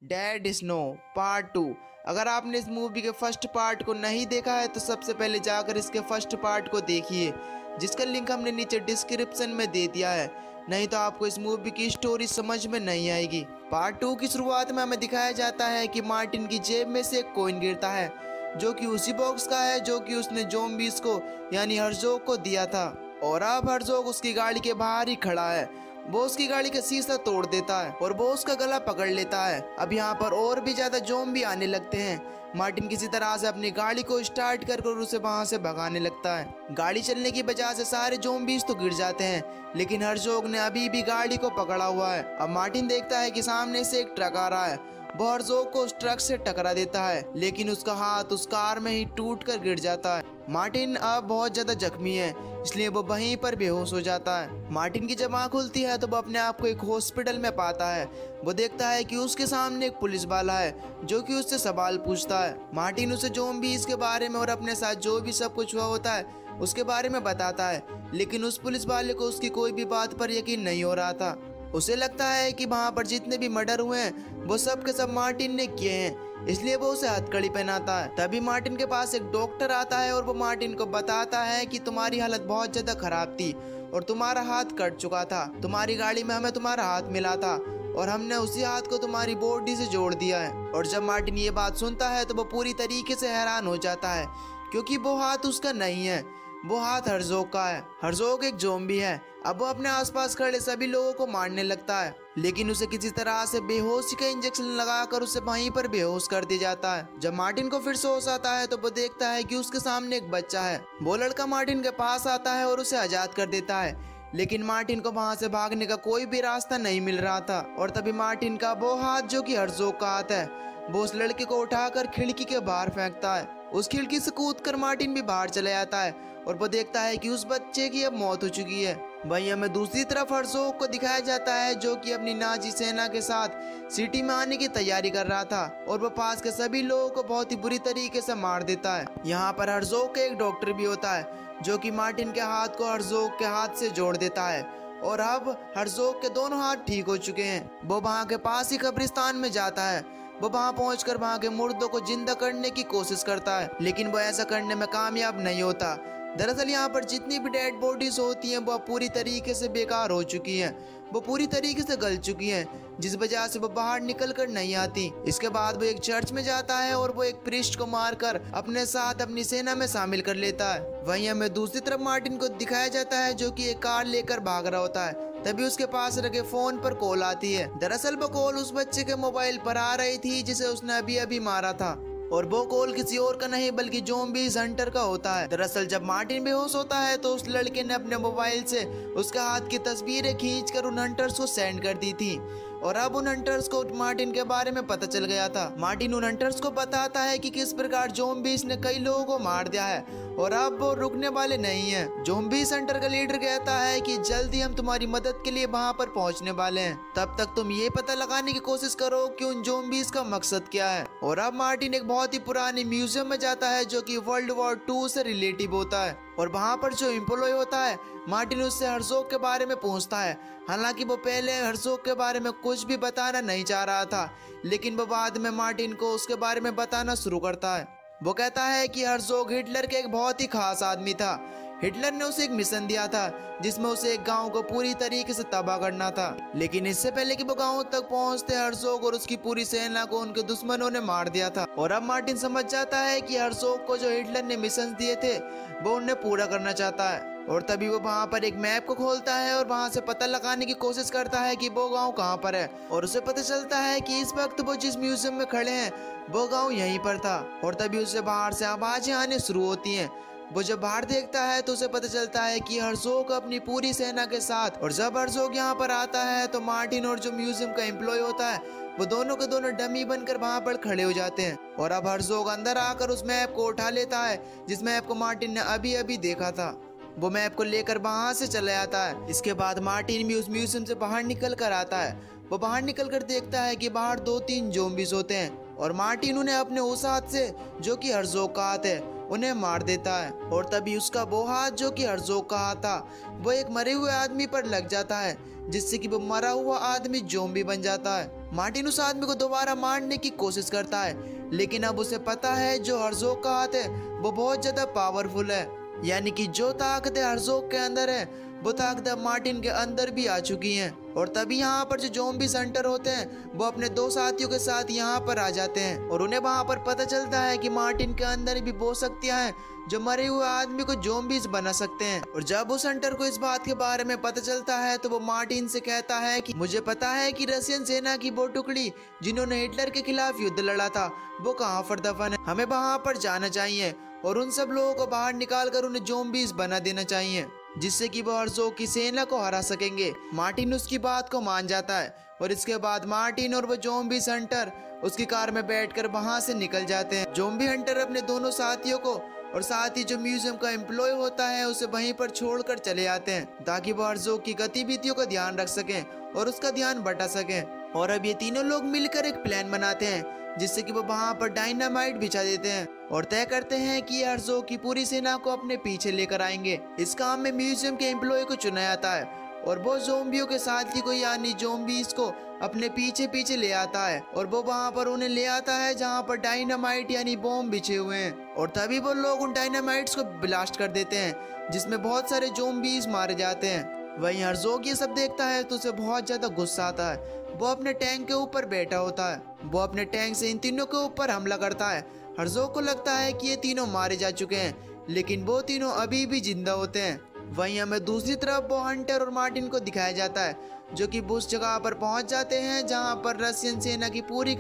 Dead snow part 2। अगर आपने इस मूवी के फर्स्ट पार्ट को नहीं देखा है तो सबसे पहले जाकर इसके फर्स्ट पार्ट को देखिए, जिसका लिंक हमने नीचे डिस्क्रिप्शन में दे दिया है। नहीं तो आपको इस मूवी की स्टोरी समझ में नहीं आएगी। पार्ट 2 की शुरुआत में हमें दिखाया जाता है कि मार्टिन की जेब में से एक कॉइन गिरता है, जो कि उसी बॉक्स का है जो कि उसने ज़ॉम्बीज़ को यानी हर्ज़ोग को दिया था। और अब हर्ज़ोग उसकी गाड़ी के बाहर ही खड़ा है। वो उसकी गाड़ी का शीशा तोड़ देता है और वो उसका गला पकड़ लेता है। अब यहाँ पर और भी ज्यादा ज़ॉम्बी आने लगते हैं। मार्टिन किसी तरह से अपनी गाड़ी को स्टार्ट कर उसे वहां से भगाने लगता है। गाड़ी चलने की वजह से सारे ज़ॉम्बीज़ तो गिर जाते हैं, लेकिन हर्ज़ोग ने अभी भी गाड़ी को पकड़ा हुआ है। अब मार्टिन देखता है कि सामने से एक ट्रक आ रहा है। वो हर्ज़ोग को उस ट्रक से टकरा देता है, लेकिन उसका हाथ उस कार में ही टूट कर गिर जाता है। मार्टिन अब बहुत ज्यादा जख्मी है, इसलिए वो वहीं पर बेहोश हो जाता है। मार्टिन की जब आँख खुलती है तो वो अपने आप को एक हॉस्पिटल में पाता है। वो देखता है कि उसके सामने एक पुलिस वाला है जो कि उससे सवाल पूछता है। मार्टिन उसे ज़ॉम्बीज़ के बारे में और अपने साथ जो भी सब कुछ हुआ होता है उसके बारे में बताता है, लेकिन उस पुलिस वाले को उसकी कोई भी बात पर यकीन नहीं हो रहा था। उसे लगता है कि वहाँ पर जितने भी मर्डर हुए हैं वो सब के सब मार्टिन ने किए हैं, इसलिए वो उसे हथकड़ी पहनाता है। तभी मार्टिन के पास एक डॉक्टर आता है और वो मार्टिन को बताता है कि तुम्हारी हालत बहुत ज्यादा खराब थी और तुम्हारा हाथ कट चुका था। तुम्हारी गाड़ी में हमें तुम्हारा हाथ मिला था और हमने उसी हाथ को तुम्हारी बॉडी से जोड़ दिया है। और जब मार्टिन ये बात सुनता है तो वो पूरी तरीके से हैरान हो जाता है, क्योंकि वो हाथ उसका नहीं है, वो हाथ हर्ज़ोग का है। हर्ज़ोग एक ज़ॉम्बी है। अब वो अपने आसपास खड़े सभी लोगों को मारने लगता है, लेकिन उसे किसी तरह से बेहोशी का इंजेक्शन लगाकर उसे वहीं पर बेहोश कर दिया जाता है। जब मार्टिन को फिर से होश आता है तो वो देखता है कि उसके सामने एक बच्चा है। वो लड़का मार्टिन के पास आता है और उसे आजाद कर देता है, लेकिन मार्टिन को वहां से भागने का कोई भी रास्ता नहीं मिल रहा था। और तभी मार्टिन का वो हाथ जो कि हर्ज़ोग का हाथ है, वो उस लड़के को उठाकर खिड़की के बाहर फेंकता है। उस खिड़की से कूदकर मार्टिन भी बाहर चला जाता है और वो देखता है कि उस बच्चे की अब मौत हो चुकी है। वहीं हमें दूसरी तरफ हर्ज़ोग को दिखाया जाता है जो कि अपनी नाजी सेना के साथ सिटी में आने की तैयारी कर रहा था और वो पास के सभी लोगों को बहुत ही बुरी तरीके से मार देता है। यहाँ पर हर्ज़ोग का एक डॉक्टर भी होता है जो कि मार्टिन के हाथ को हर्ज़ोग के हाथ से जोड़ देता है और अब हर्ज़ोग के दोनों हाथ ठीक हो चुके हैं। वो वहाँ के पास ही कब्रिस्तान में जाता है। वो वहाँ पहुंचकर वहाँ के मुर्दों को जिंदा करने की कोशिश करता है, लेकिन वो ऐसा करने में कामयाब नहीं होता। दरअसल यहाँ पर जितनी भी डेड बॉडीज होती हैं वो पूरी तरीके से बेकार हो चुकी हैं, वो पूरी तरीके से गल चुकी हैं, जिस वजह से वो बाहर निकल कर नहीं आती। इसके बाद वो एक चर्च में जाता है और वो एक प्रीस्ट को मारकर अपने साथ अपनी सेना में शामिल कर लेता है। वहीं हमें दूसरी तरफ मार्टिन को दिखाया जाता है जो कि एक कार लेकर भाग रहा होता है। तभी उसके पास रखे फोन पर कॉल आती है। दरअसल वो कॉल उस बच्चे के मोबाइल पर आ रही थी जिसे उसने अभी अभी मारा था, और वो कॉल किसी और का नहीं बल्कि ज़ॉम्बीज़ हंटर का होता है। दरअसल जब मार्टिन बेहोश होता है तो उस लड़के ने अपने मोबाइल से उसके हाथ की तस्वीरें खींचकर उन हंटर्स को सेंड कर दी थी, और अब उन हंटर्स को मार्टिन के बारे में पता चल गया था। मार्टिन उन हंटर्स को बताता है कि किस प्रकार ज़ॉम्बीज़ ने कई लोगों को मार दिया है और अब वो रुकने वाले नहीं है। ज़ॉम्बीज़ हंटर का लीडर कहता है कि जल्दी हम तुम्हारी मदद के लिए वहां पर पहुंचने वाले हैं, तब तक तुम ये पता लगाने की कोशिश करो कि उन ज़ॉम्बीज़ का मकसद क्या है। और अब मार्टिन एक बहुत ही पुरानी म्यूजियम में जाता है जो कि वर्ल्ड वॉर 2 से रिलेटिव होता है, और वहाँ पर जो एम्प्लॉय होता है मार्टिन उससे हर्ज़ोग के बारे में पूछता है। हालांकि वो पहले हर्ज़ोग के बारे में कुछ भी बताना नहीं चाह रहा था, लेकिन वो बाद में मार्टिन को उसके बारे में बताना शुरू करता है। वो कहता है कि हर्ज़ोग हिटलर के एक बहुत ही खास आदमी था। हिटलर ने उसे एक मिशन दिया था जिसमें उसे एक गांव को पूरी तरीके से तबाह करना था, लेकिन इससे पहले कि वो गांव तक पहुंचते हर्ज़ोग और उसकी पूरी सेना को उनके दुश्मनों ने मार दिया था। और अब मार्टिन समझ जाता है कि हर्ज़ोग को जो हिटलर ने मिशन दिए थे वो उन्हें पूरा करना चाहता है। और तभी वो वहाँ पर एक मैप को खोलता है और वहाँ से पता लगाने की कोशिश करता है कि वो गांव कहाँ पर है, और उसे पता चलता है कि इस वक्त वो जिस म्यूजियम में खड़े हैं वो गांव यहीं पर था। और तभी उसे बाहर से आवाजें आने शुरू होती हैं। वो जब बाहर देखता है तो उसे पता चलता है कि हर्ज़ोग अपनी पूरी सेना के साथ, और जब हर्ज़ोग यहाँ पर आता है तो मार्टिन और जो म्यूजियम का एम्प्लॉय होता है वो दोनों के दोनों डमी बनकर वहाँ पर खड़े हो जाते हैं। और अब हर्ज़ोग अंदर आकर उस मैप को उठा लेता है जिस मैप को मार्टिन ने अभी अभी देखा था। वो मैप को लेकर वहाँ से चला जाता है। इसके बाद मार्टिन भी उस म्यूजियम से बाहर निकल कर आता है। वो बाहर निकल कर देखता है कि बाहर 2-3 ज़ॉम्बीज़ होते हैं, और मार्टिन उन्हें अपने उस हाथ से जो कि हर्ज़ोग का हाथ है उन्हें मार देता है। और तभी उसका वो हाथ जो कि हर्ज़ोग का हाथ था वो एक मरे हुए आदमी पर लग जाता है, जिससे कि वो मरा हुआ आदमी ज़ॉम्बी बन जाता है। मार्टिन उस आदमी को दोबारा मारने की कोशिश करता है, लेकिन अब उसे पता है जो हर्ज़ोग का हाथ है वो बहुत ज्यादा पावरफुल है, यानी कि जो ताकत हर्ज़ोग के अंदर है वो ताकत मार्टिन के अंदर भी आ चुकी हैं। और तभी यहाँ पर जो ज़ॉम्बी हंटर होते हैं वो अपने दो साथियों के साथ यहाँ पर आ जाते हैं और उन्हें वहाँ पर पता चलता है कि मार्टिन के अंदर भी वो शक्तियाँ हैं जो मरे हुए आदमी को ज़ॉम्बीज बना सकते हैं। और जब उस हंटर को इस बात के बारे में पता चलता है तो वो मार्टिन से कहता है कि मुझे पता है कि रशियन सेना की वो टुकड़ी जिन्होंने हिटलर के खिलाफ युद्ध लड़ा था वो कहाँ पर दफन है, हमें वहाँ पर जाना चाहिए और उन सब लोगों को बाहर निकाल कर उन्हें ज़ॉम्बीज बना देना चाहिए, जिससे कि वो हर्ज़ोग की सेना को हरा सकेंगे। मार्टिन उसकी बात को मान जाता है और इसके बाद मार्टिन और वो ज़ॉम्बी हंटर उसकी कार में बैठकर वहां से निकल जाते हैं। ज़ॉम्बी हंटर अपने दोनों साथियों को और साथ ही जो म्यूजियम का एम्प्लॉय होता है उसे वहीं पर छोड़कर चले आते हैं ताकि वो हर्ज़ोग की गतिविधियों का ध्यान रख सकें और उसका ध्यान बटा सकें। और अब ये तीनों लोग मिलकर एक प्लान बनाते हैं जिससे कि वो वहां पर डायनामाइट बिछा देते हैं और तय करते हैं कि हर्ज़ोग की पूरी सेना को अपने पीछे लेकर आएंगे। इस काम में म्यूजियम के एम्प्लॉय को चुना जाता है और वो ज़ॉम्बियों के साथी को यानी ज़ॉम्बीज को अपने पीछे पीछे ले आता है और वो वहाँ पर उन्हें ले आता है जहाँ पर डायनामाइट यानी बॉम्ब बिछे हुए हैं। और तभी वो लोग उन डायनामाइट्स को ब्लास्ट कर देते हैं जिसमें बहुत सारे ज़ॉम्बीज मारे जाते हैं। वहीं हर्ज़ोग ये सब देखता है तो उसे बहुत ज्यादा गुस्सा आता है। वो अपने टैंक के ऊपर बैठा होता है, वो अपने टैंक से इन तीनों के ऊपर हमला करता है। हर्ज़ोग को लगता है कि ये तीनों मारे जा चुके हैं लेकिन वो तीनों अभी भी जिंदा होते हैं। वहीं हमें दूसरी तरफ वो हंटर और मार्टिन को दिखाया जाता है जो कि उस जगह पर पहुंच जाते हैं जहां पर रशियन सेना की पूरी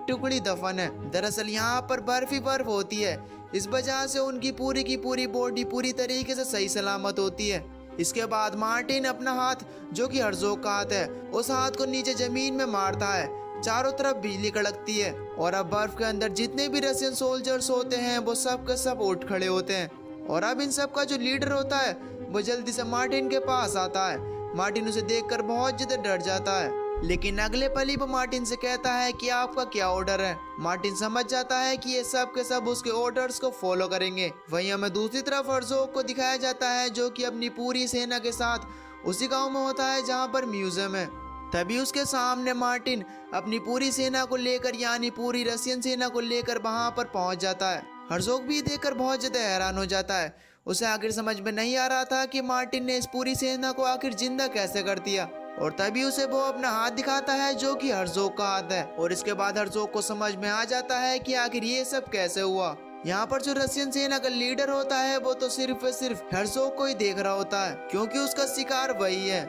टुकड़ी दफन है। दरअसल यहां पर बर्फ ही बर्फ होती है, इस वजह से उनकी पूरी बॉडी पूरी तरीके से सही सलामत होती है। इसके बाद मार्टिन अपना हाथ जो कि हर्ज़ोग का हाथ है उस हाथ को नीचे जमीन में मारता है, चारों तरफ बिजली कड़कती है और अब बर्फ के अंदर जितने भी रशियन सोल्जर्स होते हैं वो सब के सब उठ खड़े होते हैं। और अब इन सब का जो लीडर होता है वो जल्दी से मार्टिन के पास आता है। मार्टिन उसे देखकर बहुत ज्यादा डर जाता है, लेकिन अगले पल ही वो मार्टिन से कहता है कि आपका क्या ऑर्डर है। मार्टिन समझ जाता है कि ये सब के सब उसके ऑर्डर्स को फॉलो करेंगे। वहीं हमें दूसरी तरफ हर्ज़ोग को दिखाया जाता है जो कि अपनी पूरी सेना के साथ उसी गांव में होता है जहां पर म्यूजियम है। तभी उसके सामने मार्टिन अपनी पूरी सेना को लेकर यानी पूरी रशियन सेना को लेकर वहां पर पहुंच जाता है। हर्ज़ोग भी देखकर बहुत ज्यादा हैरान हो जाता है, उसे आखिर समझ में नहीं आ रहा था कि मार्टिन ने इस पूरी सेना को आखिर जिंदा कैसे कर दिया। और तभी उसे वो अपना हाथ दिखाता है जो कि हर्ज़ोग का हाथ है और इसके बाद हर्ज़ोग को समझ में आ जाता है कि आखिर ये सब कैसे हुआ। यहाँ पर जो रशियन सेना का लीडर होता है वो तो सिर्फ हर्ज़ोग को ही देख रहा होता है क्योंकि उसका शिकार वही है।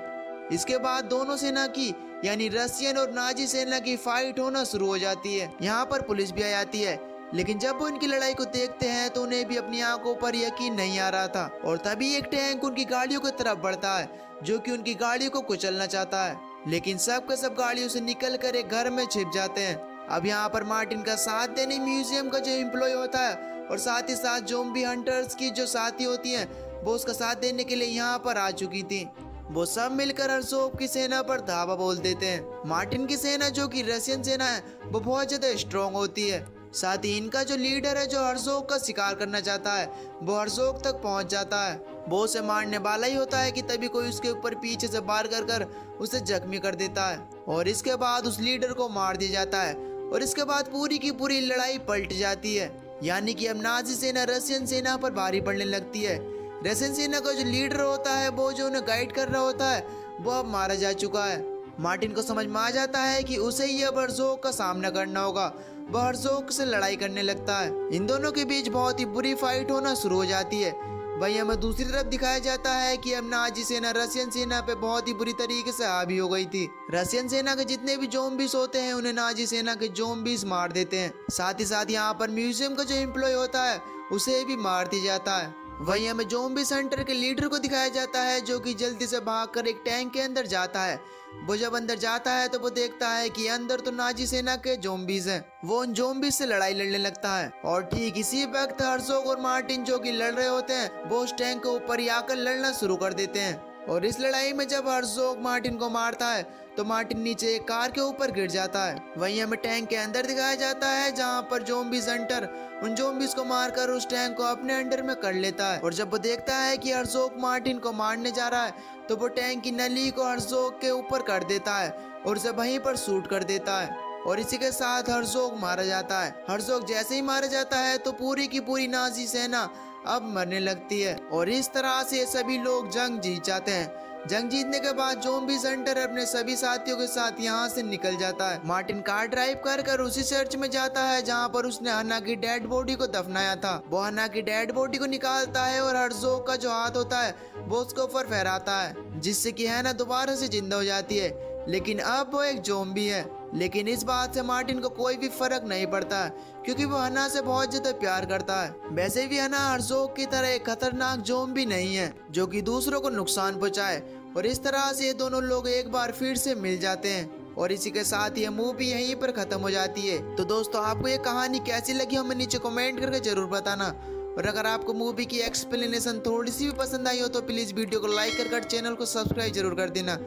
इसके बाद दोनों सेना की यानी रशियन और नाजी सेना की फाइट होना शुरू हो जाती है। यहाँ पर पुलिस भी आ जाती है, लेकिन जब वो इनकी लड़ाई को देखते हैं तो उन्हें भी अपनी आंखों पर यकीन नहीं आ रहा था। और तभी एक टैंक उनकी गाड़ियों की तरफ बढ़ता है जो कि उनकी गाड़ियों को कुचलना चाहता है, लेकिन सब के सब गाड़ियों से निकल कर एक घर में छिप जाते हैं। अब यहाँ पर मार्टिन का साथ देने म्यूजियम का जो एम्प्लॉय होता है और साथ ही साथ ज़ॉम्बी हंटर्स की जो साथी होती हैं वो उसका साथ देने के लिए यहाँ पर आ चुकी थी। वो सब मिलकर हर्ज़ोग की सेना पर धावा बोल देते हैं। मार्टिन की सेना जो कि रशियन सेना है वो बहुत ज्यादा स्ट्रॉन्ग होती है, साथ ही इनका जो लीडर है जो हर्ज़ोग का शिकार करना चाहता है वो हर्ज़ोग तक पहुंच जाता है। वो उसे मारने वाला ही होता है कि तभी कोई उसके ऊपर पीछे से वार कर उसे जख्मी कर देता है और इसके बाद उस लीडर को मार दिया जाता है। और इसके बाद पूरी की पूरी लड़ाई पलट जाती है, यानी कि अब नाजी सेना रशियन सेना पर भारी पड़ने लगती है। रशियन सेना का जो लीडर होता है वो जो उन्हें गाइड कर रहा होता है वो अब मारा जा चुका है। मार्टिन को समझ में आ जाता है कि उसे ही अब हर्ज़ोग का सामना करना होगा। वह हर्ज़ोग से लड़ाई करने लगता है। इन दोनों के बीच बहुत ही बुरी फाइट होना शुरू हो जाती है। वहीं हमें दूसरी तरफ दिखाया जाता है कि अब नाजी सेना रशियन सेना पे बहुत ही बुरी तरीके से हावी हो गई थी। रशियन सेना के जितने भी ज़ॉम्बीज होते हैं उन्हें नाजी सेना के ज़ॉम्बीज मार देते हैं। साथ ही साथ यहाँ पर म्यूजियम का जो एम्प्लॉय होता है उसे भी मार दिया जाता है। वहीं हमें ज़ॉम्बी हंटर के लीडर को दिखाया जाता है जो कि जल्दी से भागकर एक टैंक के अंदर जाता है। वो जब अंदर जाता है तो वो देखता है कि अंदर तो नाजी सेना के ज़ॉम्बीज हैं। वो उन ज़ॉम्बीज से लड़ाई लड़ने लगता है और ठीक इसी वक्त हर्ज़ोग और मार्टिन जो कि लड़ रहे होते हैं वो उस टैंक के ऊपर ही आकर लड़ना शुरू कर देते हैं। और इस लड़ाई में जब हर्ज़ोग मार्टिन को मारता है तो मार्टिन नीचे एक कार के ऊपर गिर जाता है। वहीं हमें टैंक के अंदर दिखाया जाता है जहां पर ज़ॉम्बीज़ हंटर उन ज़ॉम्बीज़ को मारकर उस टैंक को अपने अंडर में कर लेता है। और जब वो देखता है कि हर्ज़ोग मार्टिन को मारने जा रहा है तो वो टैंक की नली को हर्ज़ोग के ऊपर कर देता है और उसे वहीं पर शूट कर देता है। और इसी के साथ हर्ज़ोग मारा जाता है। हर्ज़ोग जैसे ही मारा जाता है तो पूरी की पूरी नाज़ी सेना अब मरने लगती है और इस तरह से सभी लोग जंग जीत जाते हैं। जंग जीतने के बाद ज़ॉम्बीज़ हंटर अपने सभी साथियों के साथ यहाँ से निकल जाता है। मार्टिन कार ड्राइव कर उसी चर्च में जाता है जहाँ पर उसने हन्ना की डेड बॉडी को दफनाया था। वो हन्ना की डेड बॉडी को निकालता है और हर्ज़ोग का जो हाथ होता है वो उसके ऊपर फहराता है, जिससे कि हन्ना दोबारा से जिंदा हो जाती है। लेकिन अब वो एक ज़ॉम्बी है। लेकिन इस बात से मार्टिन को कोई भी फर्क नहीं पड़ता क्योंकि वो हन्ना से बहुत ज्यादा प्यार करता है। वैसे भी हन्ना हर्ज़ोग की तरह एक खतरनाक ज़ॉम्बी नहीं है जो कि दूसरों को नुकसान पहुंचाए। और इस तरह से ये दोनों लोग एक बार फिर से मिल जाते हैं और इसी के साथ ये मूवी यहीं पर खत्म हो जाती है। तो दोस्तों, आपको ये कहानी कैसी लगी हमें नीचे कमेंट करके जरूर बताना। और अगर आपको मूवी की एक्सप्लेनेशन थोड़ी सी भी पसंद आई हो तो प्लीज वीडियो को लाइक कर चैनल को सब्सक्राइब जरूर कर देना।